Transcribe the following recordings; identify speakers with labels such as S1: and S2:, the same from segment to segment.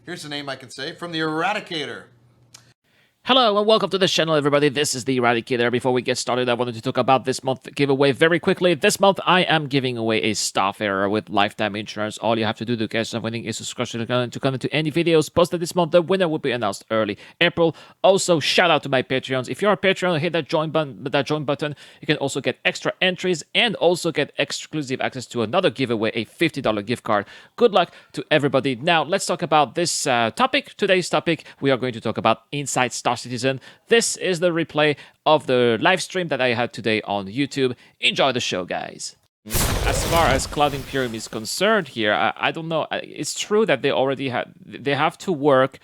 S1: Here's a name I can say from the Eradicator.
S2: Hello and welcome to the channel, everybody. This is the Eradicator. Before we get started, I wanted to talk about this month's giveaway very quickly. This month, I am giving away a Starfarer with lifetime insurance. All you have to do to catch the winning is subscribe to the channel to comment to any videos posted this month. The winner will be announced early April. Also, shout out to my Patreons. If you're a Patreon, hit that join button. You can also get extra entries and also get exclusive access to another giveaway, a $50 gift card. Good luck to everybody. Now, let's talk about this topic. Today's topic, we are going to talk about Inside Star Citizen. This is the replay of the live stream that I had today on YouTube. Enjoy the show, guys. As far as Cloud Imperium is concerned here, I don't know. It's true that they have to work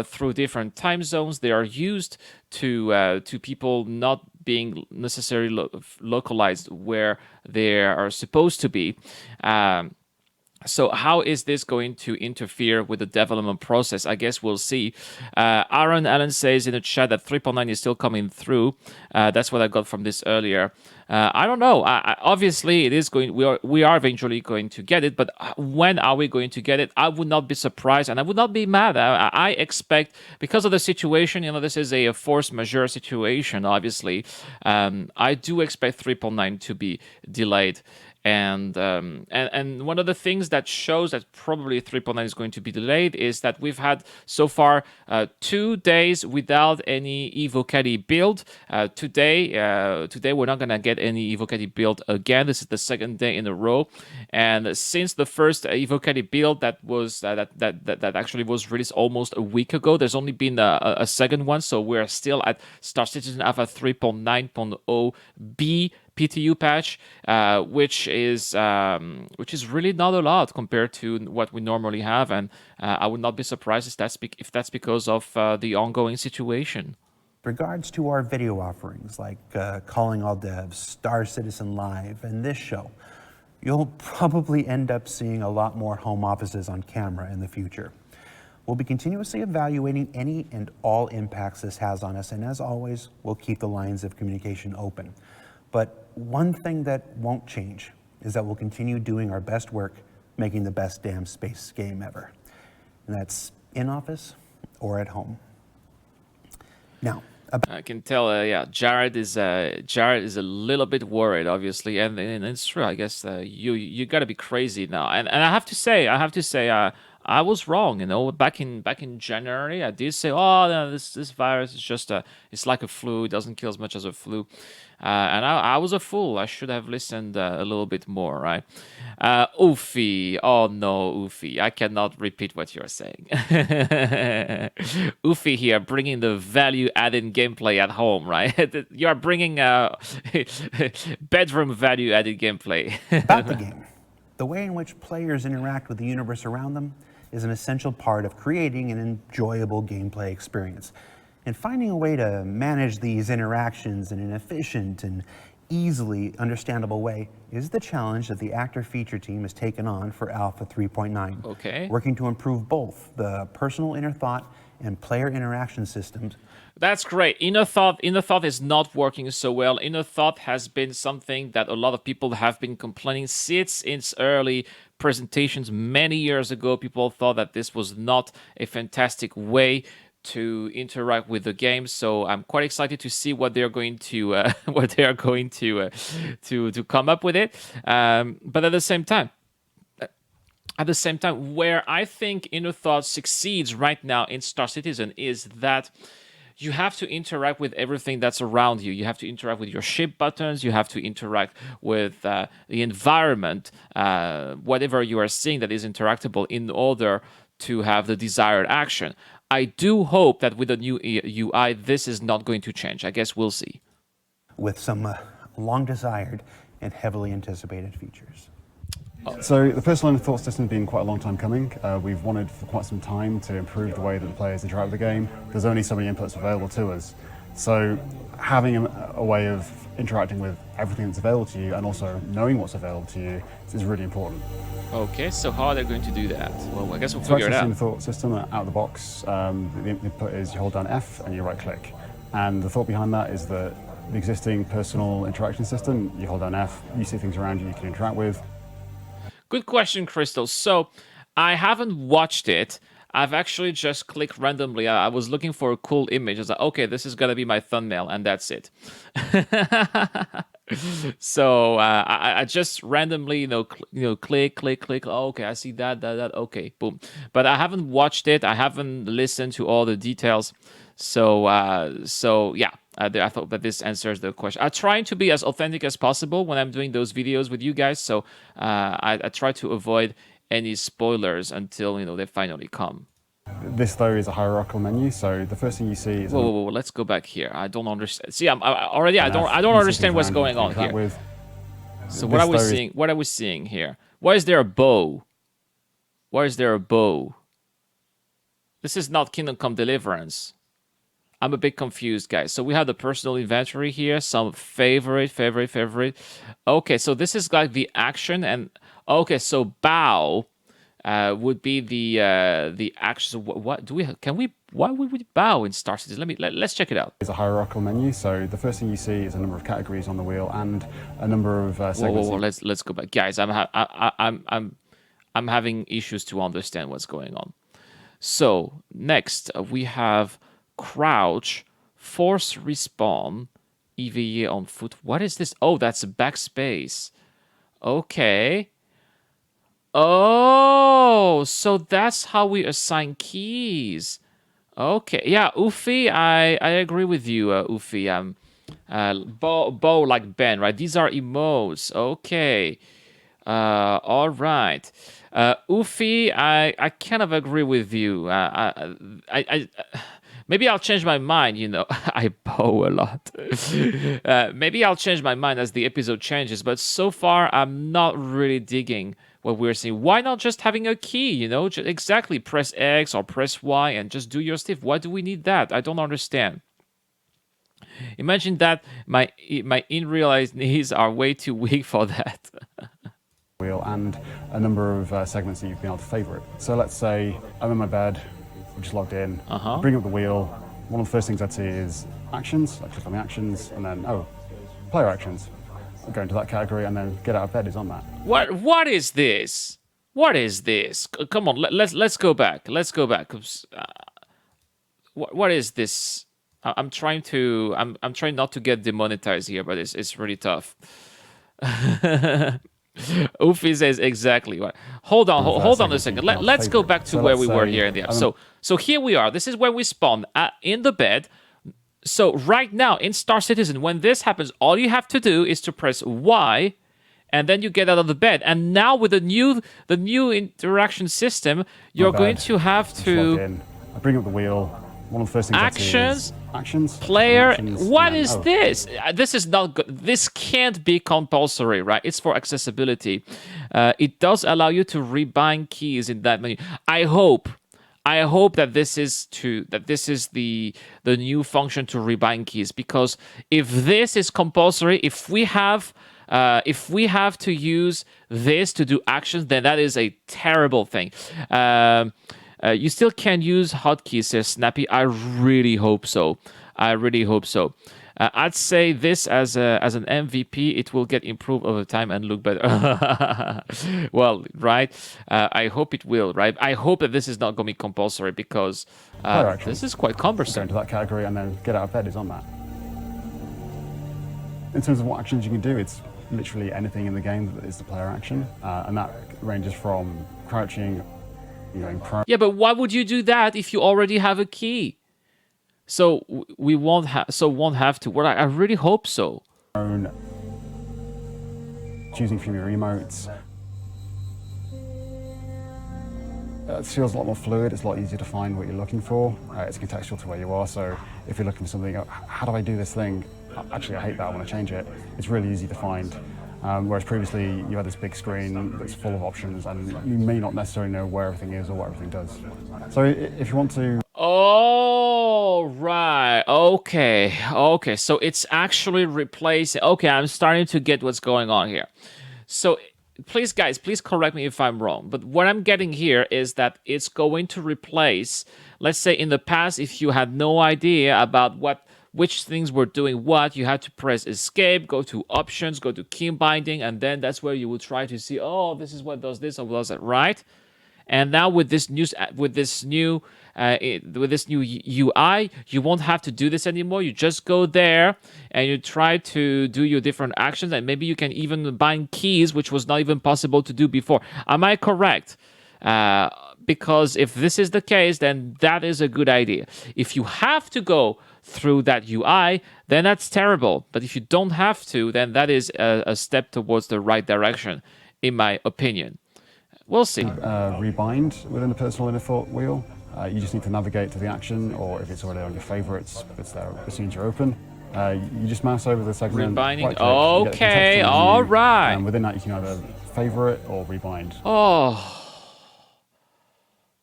S2: through different time zones. They are used to people not being necessarily localized where they are supposed to be. So how is this going to interfere with the development process? I guess we'll see. Aaron Allen says in the chat that 3.9 is still coming through. That's what I got from this earlier. I don't know. Obviously, it is going. We are eventually going to get it, but when are we going to get it? I would not be surprised, and I would not be mad. I expect, because of the situation, this is a force majeure situation. Obviously, I do expect 3.9 to be delayed. And one of the things that shows that probably 3.9 is going to be delayed is that we've had so far 2 days without any Evocati build. Today we're not gonna get any Evocati build again. This is the second day in a row, and since the first Evocati build that was that actually was released almost a week ago, there's only been a second one. So we're still at Star Citizen Alpha 3.9.0 B PTU patch, which is really not a lot compared to what we normally have, and I would not be surprised if that's because of the ongoing situation.
S3: Regards to our video offerings like Calling All Devs, Star Citizen Live, and this show, you'll probably end up seeing a lot more home offices on camera in the future. We'll be continuously evaluating any and all impacts this has on us, and as always, we'll keep the lines of communication open. But one thing that won't change is that we'll continue doing our best work, making the best damn space game ever. And that's in office or at home. Now,
S2: I can tell, Jared is a little bit worried, obviously, and it's true. I guess you got to be crazy now, and I have to say, I was wrong. Back in January, I did say, oh, no, this virus is just it's like a flu. It doesn't kill as much as a flu. And I was a fool. I should have listened a little bit more, right? Oofy. Oh, no, Oofy. I cannot repeat what you're saying. Oofy here, bringing the value-added gameplay at home, right? You are bringing bedroom value-added gameplay.
S3: About the game. The way in which players interact with the universe around them is an essential part of creating an enjoyable gameplay experience. And finding a way to manage these interactions in an efficient and easily understandable way is the challenge that the actor feature team has taken on for Alpha 3.9.
S2: Okay.
S3: Working to improve both the personal inner thought and player interaction systems.
S2: That's great. Inner thought is not working so well. Inner thought has been something that a lot of people have been complaining since its early presentations many years ago. People thought that this was not a fantastic way to interact with the game, so I'm quite excited to see what they're going to to come up with it. But at the same time, where I think Inner Thought succeeds right now in Star Citizen is that you have to interact with everything that's around you. You have to interact with your ship buttons. You have to interact with the environment, whatever you are seeing that is interactable, in order to have the desired action. I do hope that with the new UI, this is not going to change. I guess we'll see.
S3: With some long-desired and heavily anticipated features.
S4: So the personal inner thought system has been quite a long time coming. We've wanted for quite some time to improve the way that the players interact with the game. There's only so many inputs available to us. So having a way of interacting with everything that's available to you and also knowing what's available to you is really important.
S2: Okay, so how are they going to do that? Well, I guess we'll figure it out.
S4: So the thought system out of the box, the input is you hold down F and you right click. And the thought behind that is that the existing personal interaction system, you hold down F, you see things around you can interact with.
S2: Good question, Crystal. So I haven't watched it. I've actually just clicked randomly. I was looking for a cool image. I was like, okay, this is gonna be my thumbnail, and that's it. So I just randomly, click. Oh, okay, I see that. Okay, boom. But I haven't watched it. I haven't listened to all the details. So yeah. I thought that this answers the question. I'm trying to be as authentic as possible when I'm doing those videos with you guys. So I try to avoid any spoilers until they finally come.
S4: This though is a hierarchical menu, so the first thing you see is.
S2: Whoa, let's go back here. I don't understand. See, I don't understand what's going on here. So what are we seeing? What are we seeing here? Why is there a bow? Why is there a bow? This is not Kingdom Come Deliverance. I'm a bit confused, guys. So we have the personal inventory here, some favorite. Okay, so this is like the action, and okay, so bow would be the action. So what do we? Why would we bow in Star Citizen? Let's check it out.
S4: It's a hierarchical menu, so the first thing you see is a number of categories on the wheel and a number of segments.
S2: Whoa, let's go back, guys. I'm having issues to understand what's going on. So next we have crouch, force respawn, EVA on foot. What is this? Oh, that's a backspace. Okay. Oh, so that's how we assign keys. Okay, yeah, Ufi, I agree with you, Ufi. Bow like Ben, right? These are emotes. Okay. All right. Ufi, I kind of agree with you. Maybe I'll change my mind, I bow a lot. Maybe I'll change my mind as the episode changes, but so far I'm not really digging what we're seeing. Why not just having a key, Just exactly, press X or press Y and just do your stuff. Why do we need that? I don't understand. Imagine that my in-real knees are way too weak for that.
S4: Wheel and a number of segments that you've been able to favorite. So let's say I'm in my bed, I'm just logged in, bring up the wheel. One of the first things I'd see is actions. I click on the actions and then, player actions. I go into that category and then get out of bed is on that.
S2: What is this? What is this? Come on, let's go back. Let's go back. What is this? I'm trying not to get demonetized here, but it's really tough. Ufi says exactly what. Hold on a second. Let's go back to where we were here in the app. So here we are. This is where we spawn in the bed. So right now in Star Citizen, when this happens, all you have to do is to press Y, and then you get out of the bed. And now with the new interaction system, you're going to have to.
S4: I bring up the wheel. One of the first things actions,
S2: player.
S4: Actions,
S2: what is this? This is not good. This can't be compulsory, right? It's for accessibility. It does allow you to rebind keys in that menu. I hope that this is the new function to rebind keys, because if this is compulsory, if we have to use this to do actions, then that is a terrible thing. You still can use hotkeys, says Snappy. I really hope so. I'd say this as an MVP, it will get improved over time and look better. Well, right? I hope it will, right? I hope that this is not going to be compulsory, because this is quite cumbersome.
S4: Go into that category and then get out of bed is on that. In terms of what actions you can do, it's literally anything in the game that is the player action, and that ranges from crouching.
S2: Yeah, but why would you do that if you already have a key? So we won't have to. Well, I really hope so.
S4: Choosing from your emotes. It feels a lot more fluid. It's a lot easier to find what you're looking for. It's contextual to where you are. So if you're looking for something, how do I do this thing? Actually, I hate that. I want to change it. It's really easy to find. Whereas previously you had this big screen that's full of options, and you may not necessarily know where everything is or what everything does. So if you want to...
S2: Oh, right. Okay. So it's actually replacing... Okay, I'm starting to get what's going on here. So please, guys, please correct me if I'm wrong. But what I'm getting here is that it's going to replace... Let's say in the past, if you had no idea about which things were doing what, you had to press escape, go to options, go to key binding, and then that's where you would try to see, oh, this is what does this or does that, right? And now with this new UI, you won't have to do this anymore. You just go there and you try to do your different actions, and maybe you can even bind keys, which was not even possible to do before. Am I correct? Because if this is the case, then that is a good idea. If you have to go through that UI, then that's terrible. But if you don't have to, then that is a step towards the right direction, in my opinion. We'll see.
S4: Rebind within the personal inner thought wheel. You just need to navigate to the action, or if it's already on your favorites, it's there as soon as you're open. You just mouse over the segment.
S2: Rebinding.
S4: Right-click, you get the
S2: Okay,
S4: contextual
S2: all
S4: menu,
S2: right.
S4: And within that, you can either favorite or rebind.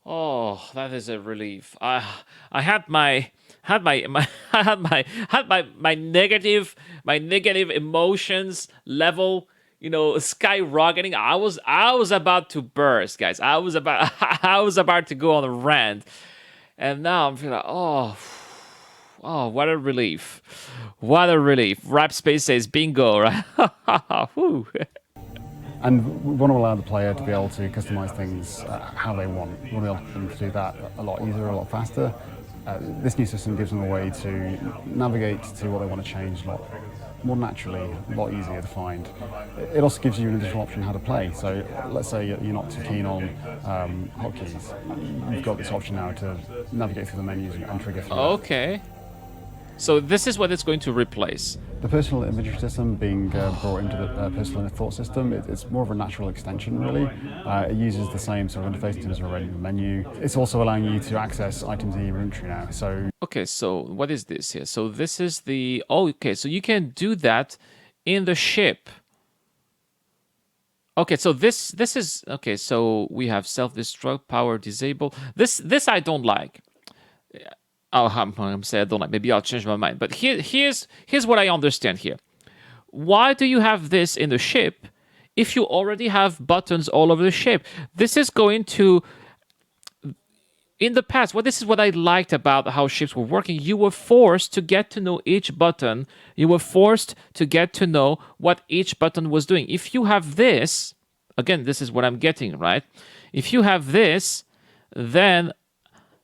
S2: Oh, that is a relief. I had my negative emotions level, skyrocketing. I was about to burst, guys. I was about to go on a rant, and now I'm feeling like, oh, what a relief! What a relief! Rap Space says bingo, right? Whew.
S4: And we want to allow the player to be able to customize things how they want. We want to be able them to do that a lot easier, a lot faster. This new system gives them a way to navigate to what they want to change a lot more naturally, a lot easier to find. It also gives you an additional option how to play. So let's say you're not too keen on hotkeys. You've got this option now to navigate through the menus and trigger through.
S2: Okay. So this is what it's going to replace.
S4: The personal imagery system being brought into the personal inner thought system, it's more of a natural extension, really. It uses the same sort of interface in terms of already the menu. It's also allowing you to access items in your inventory now. So
S2: okay, so what is this here? So this is the okay. So you can do that in the ship. Okay, so this is okay. So we have self-destruct, power disable. This I don't like. Oh, I'm saying I don't like. Maybe I'll change my mind. But here's what I understand here. Why do you have this in the ship if you already have buttons all over the ship? This is going to, in the past, this is what I liked about how ships were working. You were forced to get to know each button. You were forced to get to know what each button was doing. If you have this, again, this is what I'm getting, right? If you have this, then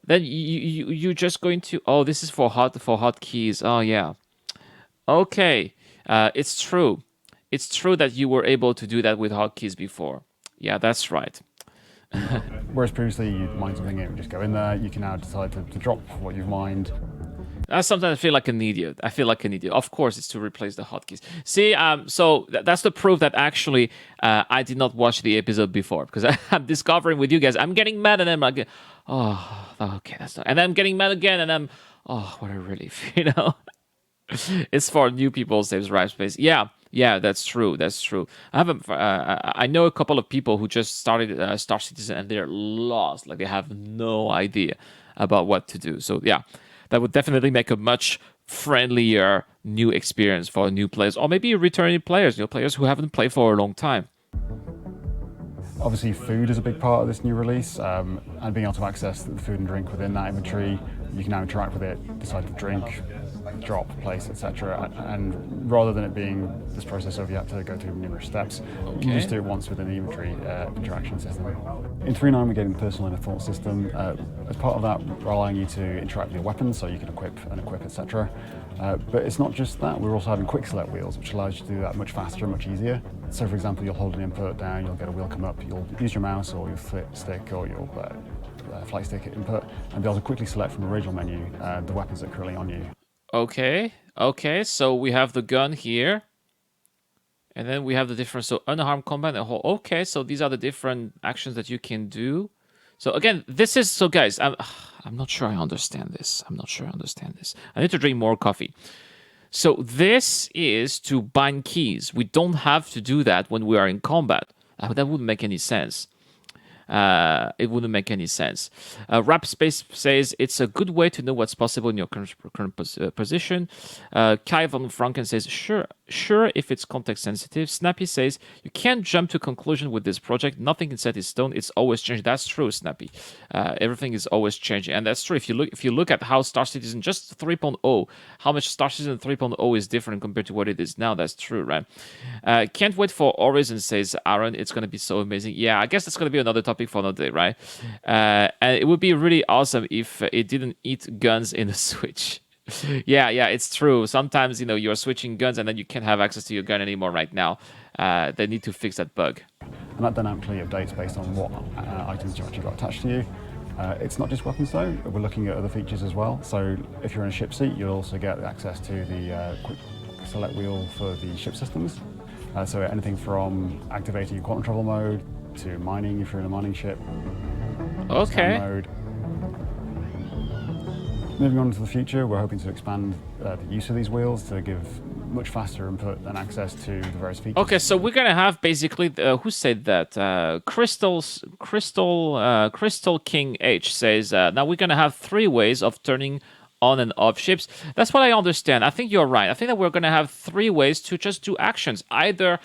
S2: you're just going to, oh, this is for hotkeys. Oh yeah, okay. It's true that you were able to do that with hotkeys before. Yeah, that's right.
S4: whereas previously you'd mine something, it would just go in there. You can now decide to drop what you've mined.
S2: Sometimes I feel like an idiot. Of course, it's to replace the hotkeys. See, so that's the proof that actually I did not watch the episode before, because I'm discovering with you guys. I'm getting mad and I'm like, oh, okay, that's not. And I'm getting mad again, and I'm, oh, what a relief, It's for new people, saves Ripe Space. Yeah, that's true. I know a couple of people who just started Star Citizen and they're lost. Like they have no idea about what to do. So yeah. That would definitely make a much friendlier new experience for new players, or maybe returning players, players who haven't played for a long time.
S4: Obviously, food is a big part of this new release, and being able to access the food and drink within that inventory, you can now interact with it, decide to drink, drop, place, etc. And rather than it being this process of you have to go through numerous steps, you just do it once within the inventory interaction system. In 3.9, we're getting the personal inner thought system. As part of that, we're allowing you to interact with your weapons, so you can equip, etc. But it's not just that, we're also having quick select wheels, which allows you to do that much faster and much easier. So for example, you'll hold an input down, you'll get a wheel come up, you'll use your mouse or your flip stick or your flight stick input, and be able to quickly select from the original menu the weapons that are currently on you.
S2: Okay, so we have the gun here. And then we have the different, so unarmed combat and whole. Okay, so these are the different actions that you can do. So again, this is, so guys, I'm not sure I understand this. I need to drink more coffee. So this is to bind keys. We don't have to do that when we are in combat. That wouldn't make any sense. It wouldn't make any sense. Rap Space says it's a good way to know what's possible in your current position. Kai von Franken says, sure, sure if it's context sensitive. Snappy says, you can't jump to conclusion with this project. Nothing is set in stone. It's always changing. That's true, Snappy. Everything is always changing. And that's true. If you look at how Star Citizen just 3.0, how much Star Citizen 3.0 is different compared to what it is now, that's true, right? Can't wait for Horizon, says Aaron. It's going to be so amazing. Yeah, I guess that's going to be another topic for another day, right? And it would be really awesome if it didn't eat guns in the Switch. Yeah, it's true. Sometimes, you're switching guns and then you can't have access to your gun anymore right now. They need to fix that bug.
S4: And that dynamically updates based on what items you actually got attached to you. It's not just weapons though, we're looking at other features as well. So if you're in a ship seat, you'll also get access to the quick select wheel for the ship systems. So anything from activating your quantum travel mode to mining if you're in a mining ship.
S2: Okay.
S4: Scan mode. Moving on into the future, we're hoping to expand the use of these wheels to give much faster input and access to the various features.
S2: Okay, so we're gonna have basically who said that? Crystal King H says now we're gonna have 3 ways of turning on and off ships. That's what I understand. I think you're right. I think that we're gonna have 3 ways to just do actions. Either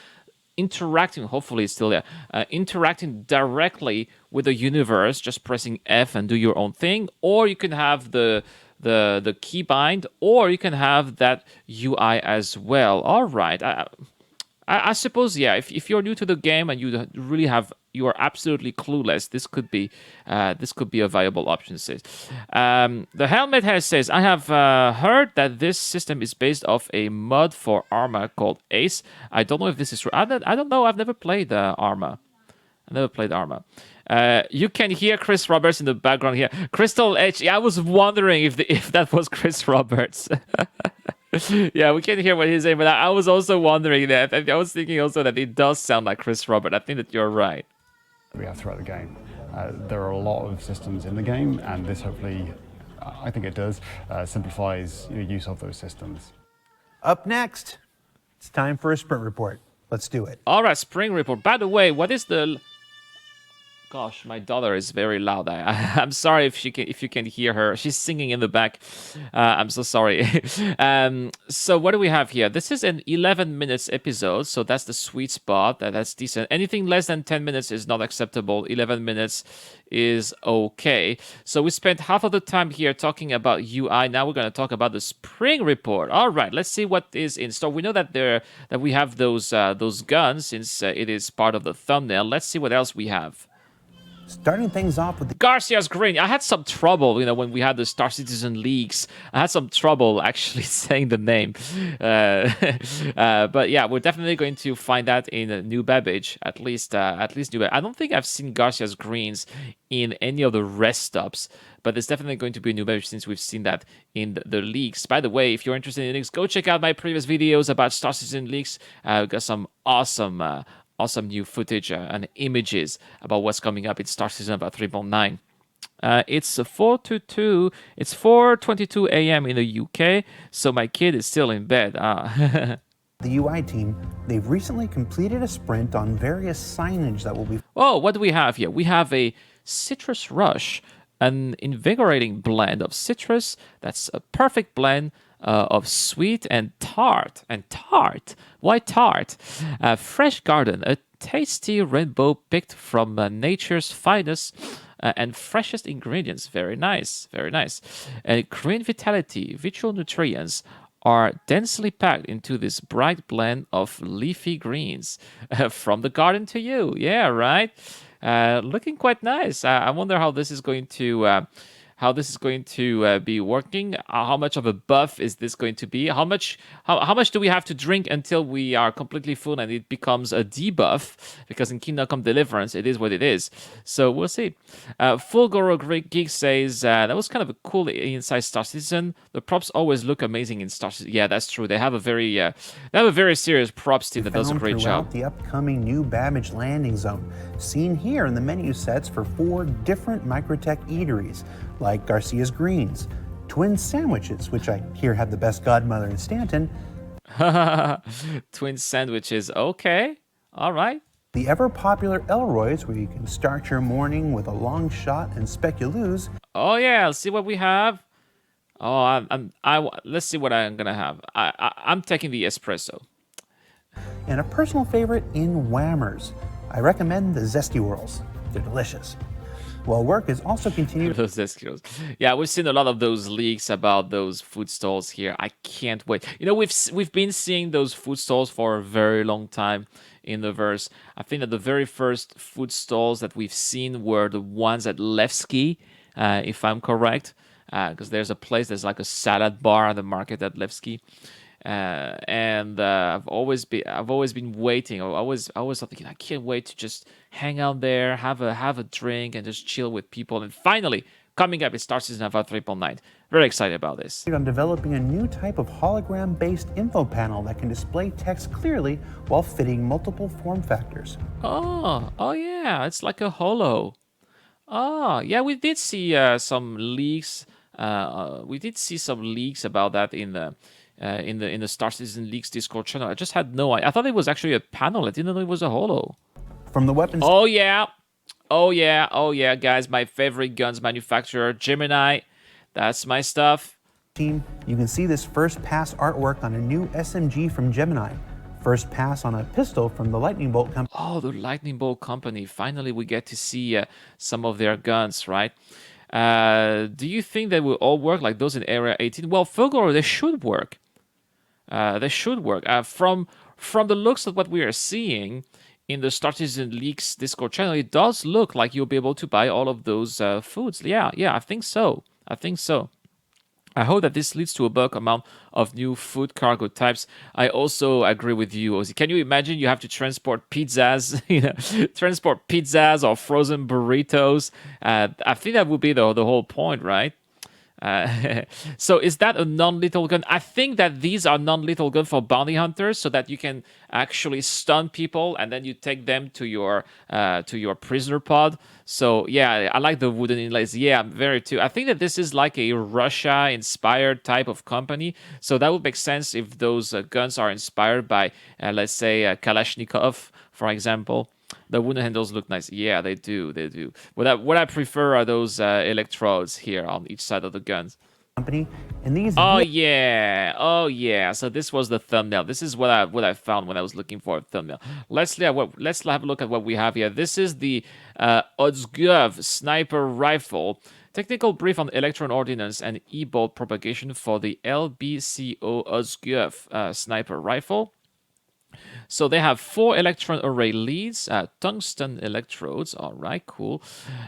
S2: interacting, hopefully it's still there, interacting directly with the universe, just pressing F and do your own thing, or you can have the keybind, or you can have that UI as well. All right. I suppose, yeah, if you're new to the game and you are absolutely clueless, this could be a viable option. Says the helmet has says, I have heard that this system is based off a mod for Arma called Ace. I don't know if this is true. I don't know. I've never played Arma. You can hear Chris Roberts in the background here. Crystal Edge. Yeah, I was wondering if that was Chris Roberts. Yeah, we can hear what he's saying, but I was also wondering that. I was thinking also that it does sound like Chris Roberts. I think that you're right.
S4: We have throughout the game. There are a lot of systems in the game, and this hopefully, I think it does, simplifies your use of those systems.
S3: Up next, it's time for a sprint report. Let's do it.
S2: All right, spring report. By the way, what is the... Gosh, my daughter is very loud. I'm sorry if you can hear her. She's singing in the back. I'm so sorry. So what do we have here? This is an 11 minutes episode, so that's the sweet spot. That's decent. Anything less than 10 minutes is not acceptable. 11 minutes is okay. So we spent half of the time here talking about UI. Now we're going to talk about the spring report. All right, let's see what is in store. We know that we have those guns since it is part of the thumbnail. Let's see what else we have.
S3: Starting things off with the
S2: Garcia's Green. I had some trouble, when we had the Star Citizen leaks. I had some trouble actually saying the name. But yeah, we're definitely going to find that in New Babbage, at least New Babbage. I don't think I've seen Garcia's Greens in any of the rest stops, but it's definitely going to be a New Babbage since we've seen that in the leaks. By the way, if you're interested in leaks, go check out my previous videos about Star Citizen leaks. We've got some awesome new footage and images about what's coming up in Star Citizen about 3.9. It's 4:22 a.m. in the UK, so my kid is still in bed.
S3: The UI team, they've recently completed a sprint on various signage that will be...
S2: Oh, what do we have here? We have a Citrus Rush, an invigorating blend of citrus. That's a perfect blend of sweet and tart. Why tart? Fresh Garden, a tasty rainbow picked from nature's finest and freshest ingredients. Very nice. Green Vitality, Vital Nutrients are densely packed into this bright blend of leafy greens. From the garden to you. Yeah, right? Looking quite nice. I wonder how this is going to... be working. How much of a buff is this going to be? How much do we have to drink until we are completely full and it becomes a debuff? Because in Kingdom Come Deliverance, it is what it is. So we'll see. Fulgoro Geek says that was kind of a cool inside Star Citizen. The props always look amazing in Star Citizen. Yeah, that's true. They have a very serious props team that does a great job.
S3: The upcoming New Babbage landing zone, seen here in the menu sets for 4 different Microtech eateries, like Garcia's Greens, Twin Sandwiches, which I hear have the best godmother in Stanton.
S2: Twin Sandwiches, okay. All right.
S3: The ever-popular Elroy's, where you can start your morning with a long shot and speculoos.
S2: Oh, yeah, let's see what we have. Oh, let's see what I'm going to have. I'm taking the espresso.
S3: and a personal favorite in Whammers. I recommend the Zesty Whirls. They're delicious. Well, work is also continuing.
S2: Those Eskimos. Yeah, we've seen a lot of those leaks about those food stalls here. I can't wait. You know, we've been seeing those food stalls for a very long time in the verse. I think that the very first food stalls that we've seen were the ones at Levski, if I'm correct, because there's like a salad bar at the market at Levski. And I've always been waiting. I was thinking I can't wait to just hang out there, have a drink, and just chill with people. And finally, coming up, it starts season about 3.9. Very excited about this.
S3: On developing a new type of hologram-based info panel that can display text clearly while fitting multiple form factors.
S2: Oh yeah, it's like a holo. Oh yeah, we did see some leaks. We did see some leaks about that in the Star Citizen Leaks Discord channel. I just had no idea. I thought it was actually a panel. I didn't know it was a holo.
S3: From the weapons
S2: Oh yeah, guys. My favorite guns manufacturer, Gemini. That's my stuff.
S3: team, you can see this first pass artwork on a new SMG from Gemini. First pass on a pistol from the Lightning Bolt company.
S2: Oh, the Lightning Bolt Company. Finally, we get to see some of their guns, right? Do you think they will all work like those in Area 18? Well, Fulgor, they should work. They should work. From the looks of what we are seeing in the Star Citizen Leaks Discord channel, it does look like you'll be able to buy all of those foods. Yeah, I think so. I hope that this leads to a bulk amount of new food cargo types. I also agree with you, Ozzy. Can you imagine you have to transport pizzas, transport pizzas or frozen burritos? I think that would be the whole point, right? So is that a non-lethal gun? I think that these are non-lethal gun for bounty hunters, so that you can actually stun people and then you take them to your prisoner pod. So yeah, I like the wooden inlays. Yeah, very too. I think that this is like a Russia-inspired type of company. So that would make sense if those guns are inspired by, let's say, Kalashnikov, for example. The wooden handles look nice. Yeah, they do. What I prefer are those electrodes here on each side of the guns.
S3: Company, and these.
S2: Oh yeah. So this was the thumbnail. This is what I found when I was looking for a thumbnail. Let's have a look at what we have here. This is the Odzgov sniper rifle. Technical brief on electron ordnance and e-bolt propagation for the LBCO Odzgov sniper rifle. So they have 4 electron array leads, tungsten electrodes. All right, cool.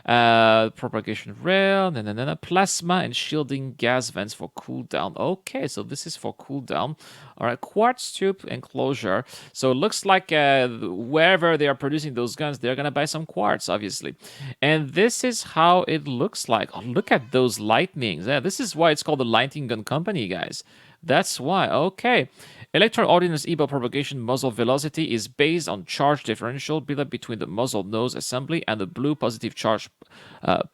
S2: Propagation rail, then a plasma and shielding gas vents for cooldown. Okay, so this is for cooldown. All right, quartz tube enclosure. So it looks like wherever they are producing those guns, they're gonna buy some quartz, obviously. And this is how it looks like. Oh, look at those lightnings. Yeah, this is why it's called the Lightning Gun Company, guys. That's why. Okay. Electron ordnance e-bolt propagation muzzle velocity is based on charge differential built-up between the muzzle nose assembly and the blue positive charge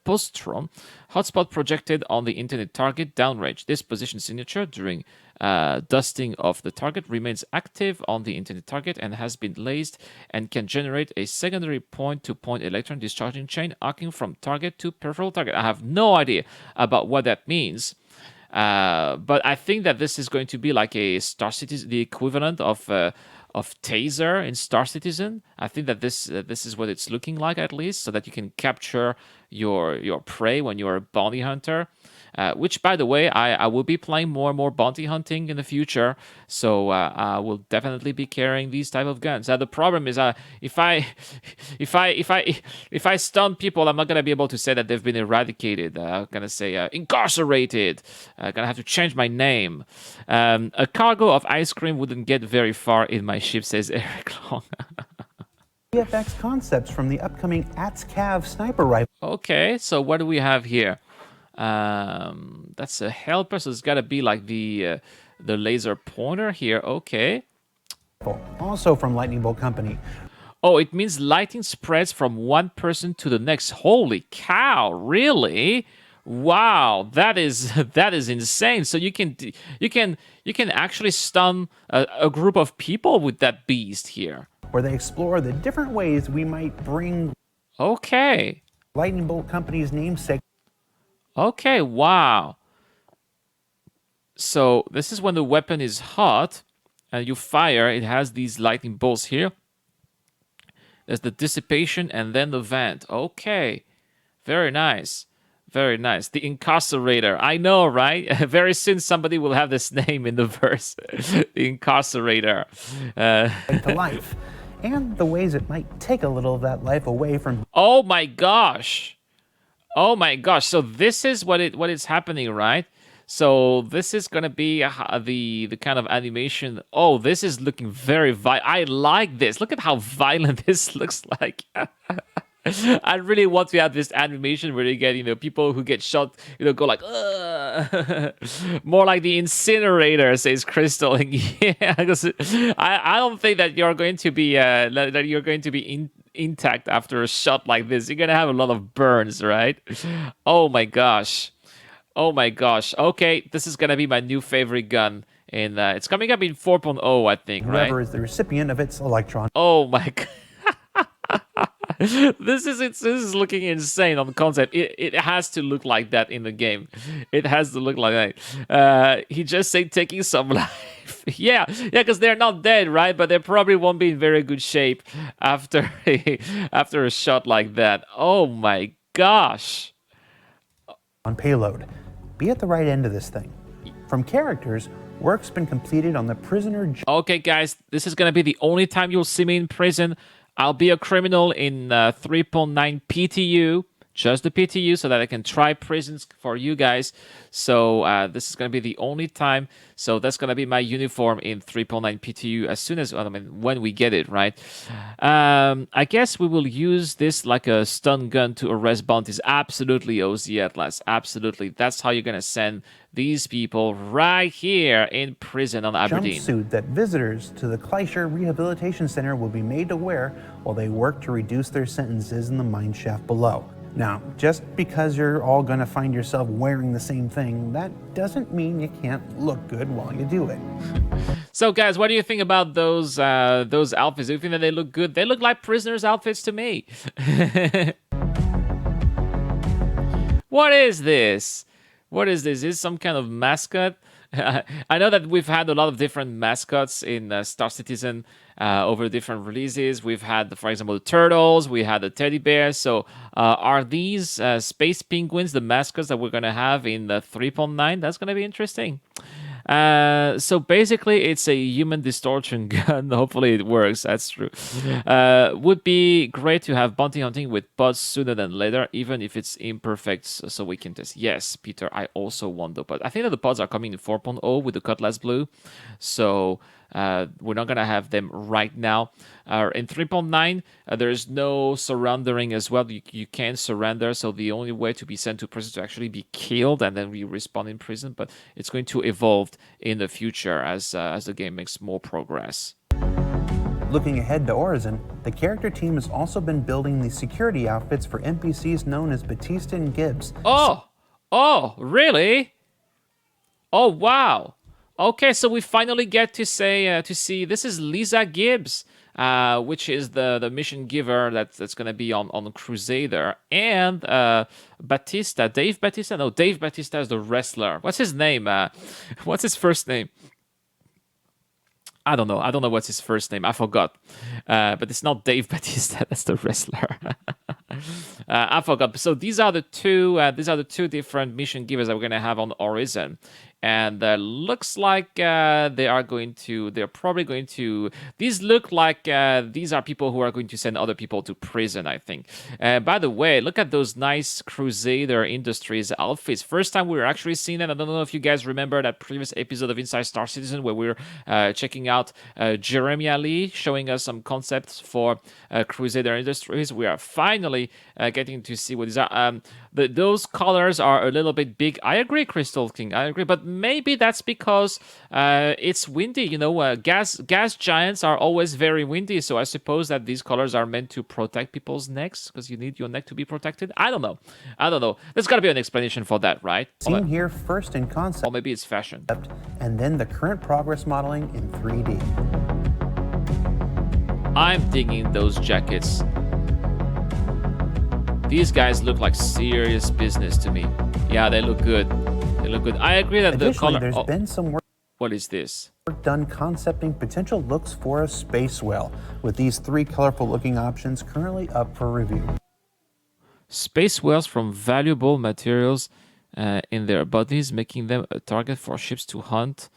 S2: postron. Hotspot projected on the intended target downrange. This position signature during dusting of the target remains active on the intended target and has been lased and can generate a secondary point-to-point electron discharging chain arcing from target to peripheral target. I have no idea about what that means. But I think that this is going to be like a Star Citizen, the equivalent of Taser in Star Citizen. I think that this is what it's looking like, at least, so that you can capture your prey when you're a bounty hunter. Which, by the way, I will be playing more and more bounty hunting in the future, so I will definitely be carrying these type of guns. The problem is, if I stun people, I'm not gonna be able to say that they've been eradicated. I'm gonna say incarcerated. I'm gonna have to change my name. A cargo of ice cream wouldn't get very far in my ship, says Eric Long.
S3: VFX concepts from the upcoming ATS-CAV sniper rifle.
S2: Okay, so what do we have here? That's a helper, so it's got to be like the laser pointer here. Okay.
S3: Also from Lightning Bolt Company.
S2: Oh, it means lighting spreads from one person to the next. Holy cow! Really? Wow, that is insane. So you can actually stun a group of people with that beast here.
S3: Where they explore the different ways we might bring.
S2: Okay.
S3: Lightning Bolt Company's namesake.
S2: Okay, wow. So this is when the weapon is hot. and you fire, it has these lightning bolts here. There's the dissipation and then the vent. Okay, very nice. Very nice. The Incarcerator. I know, right? Very soon somebody will have this name in the verse. The Incarcerator.
S3: To life, and the ways it might take a little of that life away from.
S2: Oh my gosh. Oh my gosh. So this is what is happening, right? So this is gonna be the kind of animation. Oh, this is looking very violent. I like this. Look at how violent this looks like. I really want to have this animation where you get, people who get shot, go like, ugh. More like the incinerator, says Crystal. Yeah, because I don't think that you're going to be intact after a shot like this. You're gonna have a lot of burns, right? Oh my gosh. Oh my gosh. Okay, this is gonna be my new favorite gun. And it's coming up in 4.0, I think, right?
S3: Whoever is the recipient of its electron.
S2: Oh my god. This is looking insane on the concept. It has to look like that in the game. It has to look like that. He just said taking some life. yeah, because they're not dead, right? But they probably won't be in very good shape after a shot like that. Oh my gosh.
S3: On payload. Be at the right end of this thing. From characters, work's been completed on the prisoner.
S2: Okay, guys, this is gonna be the only time you'll see me in prison. I'll be a criminal in 3.9 PTU, just the PTU, so that I can try prisons for you guys. So this is going to be the only time. So that's going to be my uniform in 3.9 PTU as soon as, when we get it, right? I guess we will use this like a stun gun to arrest bounties. Absolutely, OZ Atlas. Absolutely. That's how you're going to send these people right here in prison on Aberdeen.
S3: Jumpsuit that visitors to the Kleischer Rehabilitation Center will be made to wear while they work to reduce their sentences in the mine shaft below. Now, just because you're all going to find yourself wearing the same thing, that doesn't mean you can't look good while you do it.
S2: So, guys, what do you think about those outfits? Do you think that they look good? They look like prisoners' outfits to me. What is this? What is this? Is this some kind of mascot? I know that we've had a lot of different mascots in Star Citizen over different releases. We've had, for example, the turtles. We had the teddy bears. So are these space penguins the mascots that we're going to have in the 3.9? That's going to be interesting. So basically, it's a human distortion gun. Hopefully it works. That's true. Would be great to have bounty hunting with pods sooner than later, even if it's imperfect, so we can test. Yes, Peter, I also want the pods. I think that the pods are coming in 4.0 with the Cutlass Blue. So we're not going to have them right now. In 3.9, there is no surrendering as well. You can't surrender, so the only way to be sent to prison is to actually be killed and then we respawn in prison. But it's going to evolve in the future as the game makes more progress.
S3: Looking ahead to Horizon, the character team has also been building the security outfits for NPCs known as Batista and Gibbs.
S2: Oh, really? Oh, wow. Okay, so we finally get to see this is Lisa Gibbs, which is the mission giver that's going to be on Crusader, and Batista, Dave Batista. No, Dave Batista is the wrestler. What's his name? What's his first name? I don't know. I don't know what's his first name. I forgot. But it's not Dave Batista. That's the wrestler. I forgot. So these are the two different mission givers that we're gonna have on Horizon, and looks like they're probably going to. These look like these are people who are going to send other people to prison, I think. By the way, look at those nice Crusader Industries outfits. First time we were actually seeing them. I don't know if you guys remember that previous episode of Inside Star Citizen where we were checking out Jeremy Ali showing us some concepts for Crusader Industries. We are finally getting to see what these are. Those colors are a little bit big. I agree, Crystal King. I agree, but maybe that's because it's windy. You know, gas giants are always very windy. So I suppose that these colors are meant to protect people's necks because you need your neck to be protected. I don't know. There's got to be an explanation for that, right?
S3: Seen here first in concept.
S2: Or maybe it's fashion.
S3: And then the current progress modeling in 3D.
S2: I'm digging those jackets. These guys look like serious business to me. Yeah, they look good. I agree that the color.
S3: There's been some work.
S2: What is this?
S3: Work done concepting potential looks for a space whale, with these 3 colorful looking options currently up for review.
S2: Space whales from valuable materials in their bodies, making them a target for ships to hunt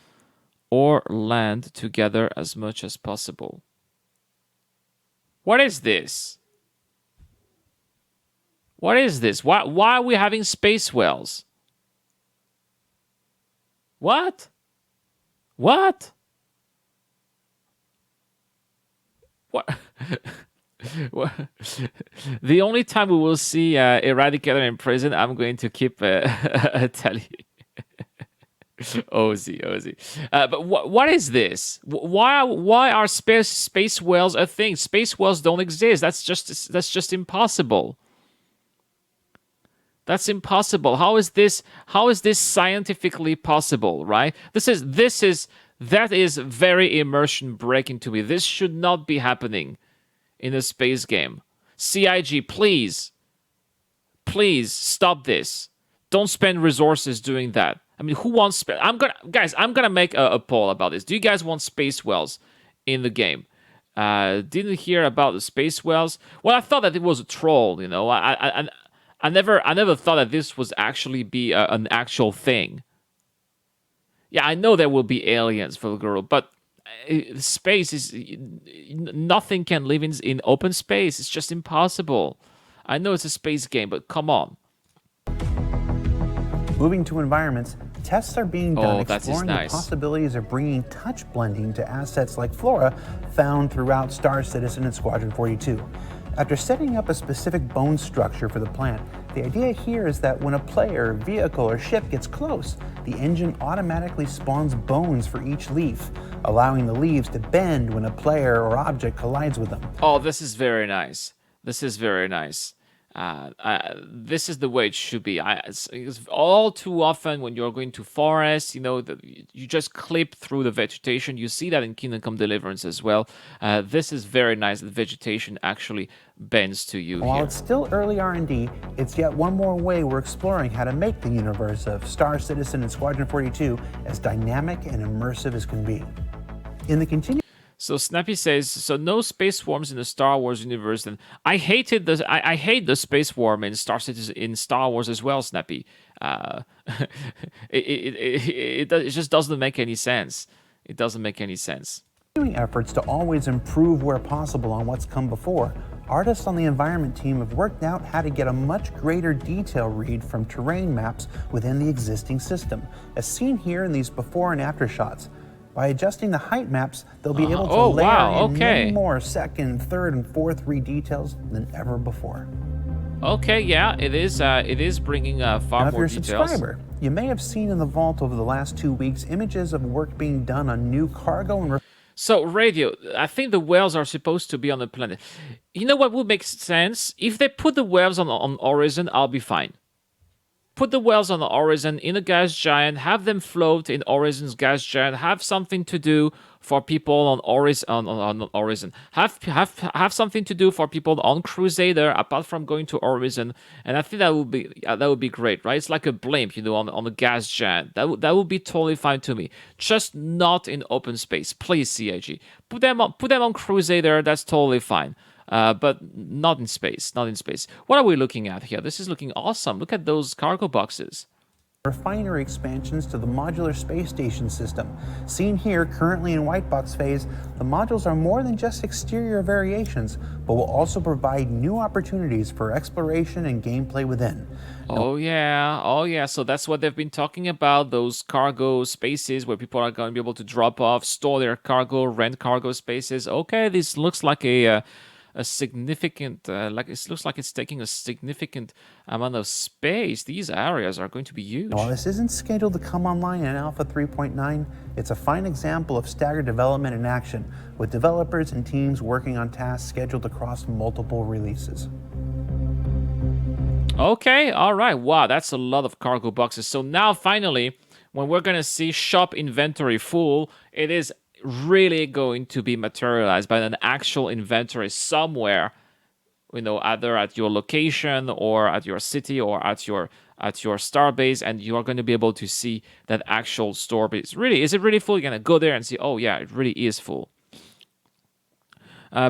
S2: or land together as much as possible. What is this? What is this? Why are we having space whales? What? What? What? What? The only time we will see Eradicator in prison, I'm going to keep telling you. Ozzy. But what is this? Why are space whales a thing? Space whales don't exist. That's just impossible. That's impossible. How is this scientifically possible, right? That is very immersion breaking to me. This should not be happening in a space game. CIG, please stop this. Don't spend resources doing that. I mean, who wants space? I'm gonna make a poll about this. Do you guys want space whales in the game? Didn't hear about the space whales. Well, I thought that it was a troll. You know, I never thought that this was actually be an actual thing. Yeah, I know there will be aliens for the girl, but space is nothing can live in open space. It's just impossible. I know it's a space game, but come on.
S3: Moving to environments, tests are being done exploring
S2: nice.
S3: the possibilities of bringing touch blending to assets like flora found throughout Star Citizen and Squadron 42. After setting up a specific bone structure for the plant, the idea here is that when a player, vehicle, or ship gets close, the engine automatically spawns bones for each leaf, allowing the leaves to bend when a player or object collides with them.
S2: Oh, this is very nice. This is very nice. This is the way it should be. It's all too often when you're going to forests, you know, you just clip through the vegetation. You see that in Kingdom Come Deliverance as well. This is very nice. The vegetation actually bends to you.
S3: While
S2: here.
S3: it's still early R&D, it's yet one more way we're exploring how to make the universe of Star Citizen and Squadron 42 as dynamic and immersive as can be. In the continued
S2: So Snappy says, so no space worms in the Star Wars universe. And I hate the space worm in Star Citizen in Star Wars as well, Snappy. It just doesn't make any sense. It doesn't make any sense.
S3: efforts to always improve where possible on what's come before, artists on the environment team have worked out how to get a much greater detail read from terrain maps within the existing system, as seen here in these before and after shots. By adjusting the height maps, they'll be able to layer in many more second, third, and fourth read details than ever before.
S2: Okay, yeah, it is bringing far
S3: now,
S2: more
S3: if you're a
S2: details.
S3: subscriber, you may have seen in the vault over the last 2 weeks images of work being done on new cargo and
S2: So, Radio, I think the whales are supposed to be on the planet. You know what would make sense? If they put the whales on Horizon, I'll be fine. Put the whales on the Horizon in a gas giant, have them float in Horizon's gas giant, have something to do for people on Horizon. Have something to do for people on Crusader apart from going to Horizon, and I think that would be great, right? It's like a blimp, you know, on a gas giant. That would be totally fine to me. Just not in open space, please, CIG. Put them on Crusader. That's totally fine. But not in space, not in space. What are we looking at here? This is looking awesome. Look at those cargo boxes.
S3: refinery expansions to the modular space station system. Seen here, currently in white box phase, the modules are more than just exterior variations, but will also provide new opportunities for exploration and gameplay within.
S2: Oh yeah. So that's what they've been talking about, those cargo spaces where people are going to be able to drop off, store their cargo, rent cargo spaces. Okay, this looks like a significant, it looks like it's taking a significant amount of space. These areas are going to be huge.
S3: While this isn't scheduled to come online in Alpha 3.9, it's a fine example of staggered development in action, with developers and teams working on tasks scheduled across multiple releases.
S2: Okay, all right. Wow, that's a lot of cargo boxes. So now, finally, when we're going to see shop inventory full, it is really going to be materialized by an actual inventory somewhere either at your location or at your city or at your star base, and you are going to be able to see that actual store base. Really, is it really full? You're going to go there and see, oh yeah, it really is full.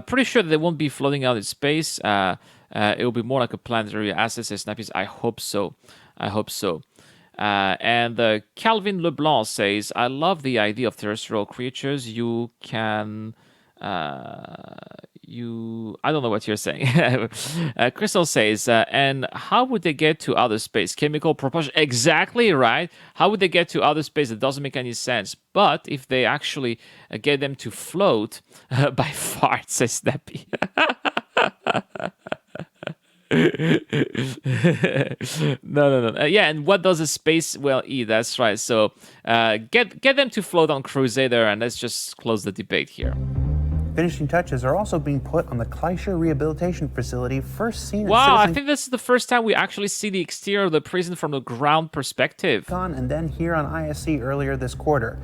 S2: Pretty sure that they won't be floating out in space. It will be more like a planetary asset, says Snappies. I hope so. I hope so. And Calvin Leblanc says, I love the idea of terrestrial creatures. You can... I don't know what you're saying. Crystal says, and how would they get to outer space? Chemical propulsion. Exactly right. How would they get to outer space? It doesn't make any sense. But if they actually get them to float by farts, says Snappy. No. Yeah, and what does a space whale eat? That's right. So get them to float on Crusader, and let's just close the debate here.
S3: Finishing touches are also being put on the Kleischer Rehabilitation Facility, first seen at
S2: Wow, I
S3: Citizen
S2: think this is the first time we actually see the exterior of the prison from the ground perspective.
S3: Con, and then here on ISC earlier this quarter.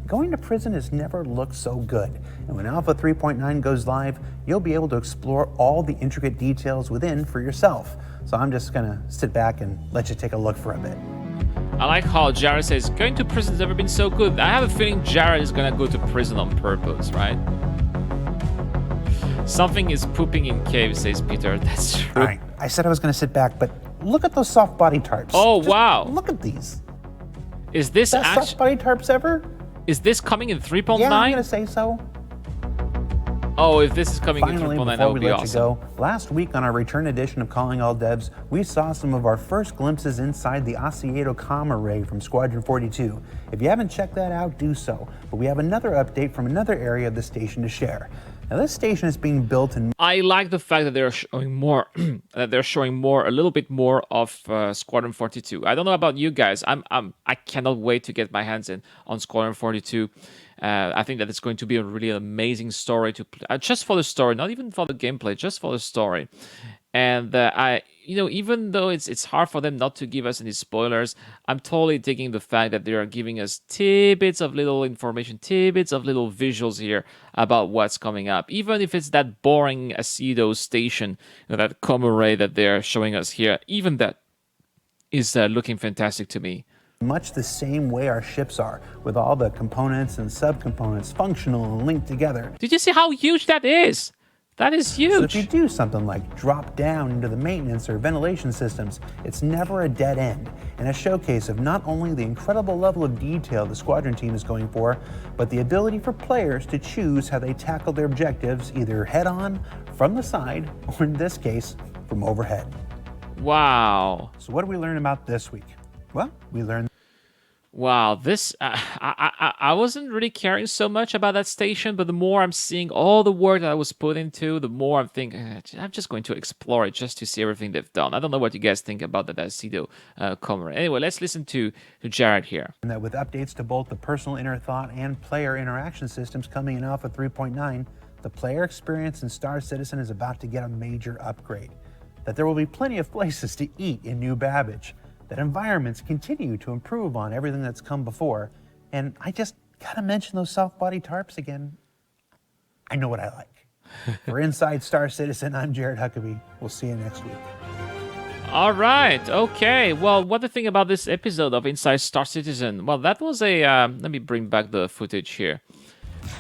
S3: Going to prison has never looked so good, and when Alpha 3.9 goes live, you'll be able to explore all the intricate details within for yourself. So I'm just gonna sit back and let you take a look for a bit.
S2: I like how Jared says, going to prison's never been so good. I have a feeling Jared is gonna go to prison on purpose, right? Something is pooping in caves, says Peter. That's true.
S3: All right, I said I was gonna sit back, but look at those soft body tarps.
S2: Oh,
S3: Just
S2: wow.
S3: Look at these.
S2: Is this
S3: Best soft
S2: actually...
S3: body tarps ever?
S2: Is this coming in 3.9?
S3: Yeah, I'm gonna say so.
S2: Oh, if this is coming
S3: Finally,
S2: in 3.9, that
S3: before
S2: would
S3: we
S2: be
S3: let
S2: awesome.
S3: you go, last week on our return edition of Calling All Devs, we saw some of our first glimpses inside the Osiedo comm array from Squadron 42. If you haven't checked that out, do so. But we have another update from another area of the station to share. Now, this station is being built in...
S2: I like the fact that they're showing more, a little bit more of Squadron 42. I don't know about you guys. I cannot wait to get my hands on Squadron 42. I think that it's going to be a really amazing story to just for the story, not even for the gameplay, just for the story. And even though it's hard for them not to give us any spoilers, I'm totally digging the fact that they are giving us tidbits of little information, tidbits of little visuals here about what's coming up. Even if it's that boring Acedo station, that comm array that they're showing us here, even that is looking fantastic to me.
S3: much the same way our ships are, with all the components and subcomponents functional and linked together.
S2: Did you see how huge that is? That is huge.
S3: So if you do something like drop down into the maintenance or ventilation systems, it's never a dead end, and a showcase of not only the incredible level of detail the squadron team is going for, but the ability for players to choose how they tackle their objectives either head-on, from the side, or in this case, from overhead.
S2: Wow.
S3: So what did we learn about this week? Well, we learned...
S2: Wow, this I wasn't really caring so much about that station, but the more I'm seeing all the work that I was put into, the more I'm thinking, I'm just going to explore it just to see everything they've done. I don't know what you guys think about that Acedo cover. Anyway, let's listen to Jared here.
S3: And that with updates to both the personal inner thought and player interaction systems coming in Alpha 3.9, the player experience in Star Citizen is about to get a major upgrade. That there will be plenty of places to eat in New Babbage. That environments continue to improve on everything that's come before. And I just gotta mention those soft body tarps again. I know what I like. For Inside Star Citizen, I'm Jared Huckabee. We'll see you next week.
S2: All right, okay. Well, what do you think about this episode of Inside Star Citizen? Well, that was a... let me bring back the footage here.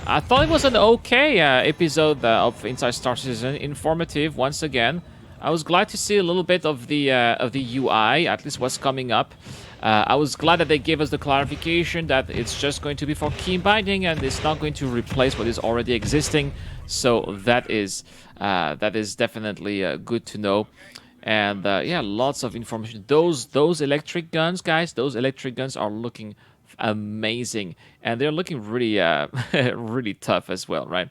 S2: I thought it was an okay episode of Inside Star Citizen. Informative, once again. I was glad to see a little bit of the UI, at least what's coming up. I was glad that they gave us the clarification that it's just going to be for key binding and it's not going to replace what is already existing. So that is definitely good to know. And yeah, lots of information. Those electric guns, guys, those electric guns are looking amazing, and they're looking really really tough as well, right?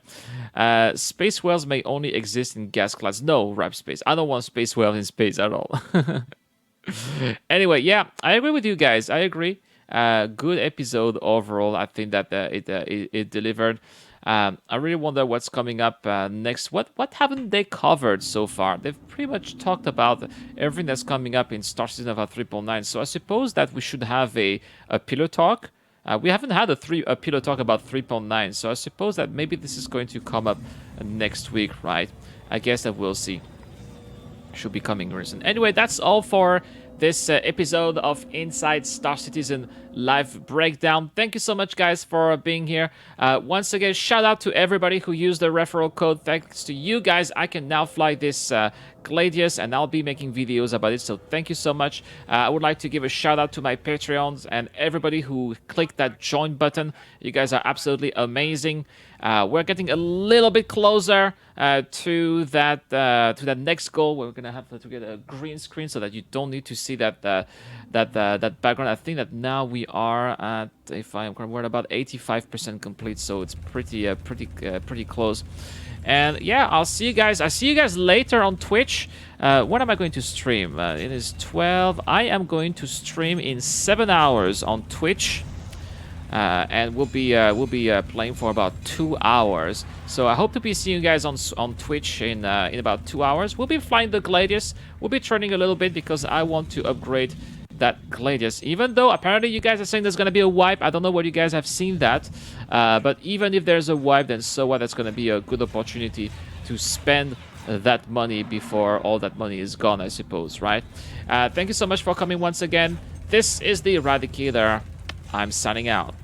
S2: Space whales may only exist in gas clouds. No, rap space. I don't want space whales in space at all. Anyway, yeah, I agree with you guys. I agree. Good episode overall. I think that it delivered. I really wonder what's coming up next. What haven't they covered so far? They've pretty much talked about everything that's coming up in Star Citizen of 3.9. So I suppose that we should have a pillow talk. We haven't had a pillow talk about 3.9. So I suppose that maybe this is going to come up next week, right? I guess that we'll see. should be coming recent. Anyway, that's all for this episode of Inside Star Citizen live breakdown. Thank you so much, guys, for being here. Once again, shout out to everybody who used the referral code. Thanks to you guys, I can now fly this Gladius, and I'll be making videos about it, so thank you so much. I would like to give a shout out to my Patreons and everybody who clicked that join button. You guys are absolutely amazing. We're getting a little bit closer to that next goal. We're gonna have to get a green screen so that you don't need to see that that background. I think that now we are at, if we're at about 85% complete, so it's pretty close. And yeah, I'll see you guys. I see you guys later on Twitch. When am I going to stream? It is 12. I am going to stream in 7 hours on Twitch. And we'll be playing for about 2 hours. So I hope to be seeing you guys on Twitch in about 2 hours. We'll be flying the Gladius. We'll be training a little bit because I want to upgrade that Gladius. Even though apparently you guys are saying there's going to be a wipe. I don't know whether you guys have seen that. But even if there's a wipe, then so what? That's going to be a good opportunity to spend that money before all that money is gone, I suppose, right? Thank you so much for coming once again. This is the Eradicator. I'm signing out.